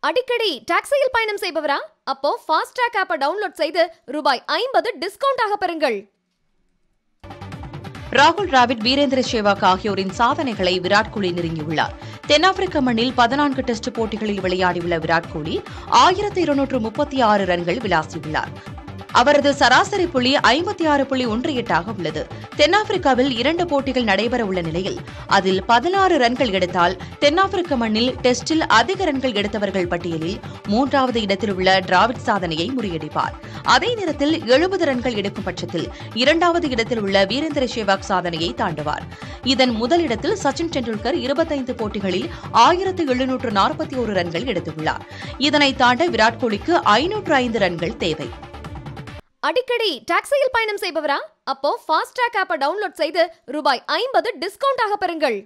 அடிக்கடி டாக்ஸியில் பயணம் செய்பவரா? அப்போ ஃபாஸ்ட்ராக் ஆப்பை டவுன்லோட் செய்து ரூபாய் 50 டிஸ்கவுண்ட் ஆக பெறுங்கள். ராகுல் டிராவிட், வீரேந்திர சேவாக் ஆகியோரின் சாதனைகளை விராட் கோலி நெருங்கியுள்ளார். தென்னாப்பிரிக்க மண்ணில் 14 டெஸ்ட் போட்டிகளில் விளையாடியுள்ள விராட் கோலி 1236 ரன்கள் விளாசியுள்ளார். அவரது சராசரி புள்ளி 56.18 உள்ளது. தென்னாப்பிரிக்காவில் 2 போட்டிகள் நடைபெறவுள்ள நிலையில் அதில் 16 ரன்கள் எடுத்தால் தென்னாப்பிரிக்க மண்ணில் டெஸ்டில் அதிக ரன்கள் எடுத்தவர்கள் பட்டியலில் 3வது இடத்தில் உள்ள டிராவிட் சாதனையை முறியடிப்பார். அதே நேரத்தில் 70 ரன்கள் எடுக்கும் பட்சத்தில் 2வது இடத்தில் உள்ள வீரேந்திர சேவாக் சாதனையை தாண்டுவார். இதன் முதலிடத்தில் சச்சின் டெண்டுல்கர் 25 போட்டிகளில் 1741 ரன்கள் எடுத்துள்ளார். இதனை தாண்ட விராட் கோலிக்கு 505 ரன்கள் தேவை. அடிக்கடி டாக்ஸியில் பயணம் செய்பவரா? அப்போ ஃபாஸ்ட்ராக் ஆப்பை டவுன்லோட் செய்து ரூபாய் 50 டிஸ்கவுண்ட் ஆக பெறுங்கள்.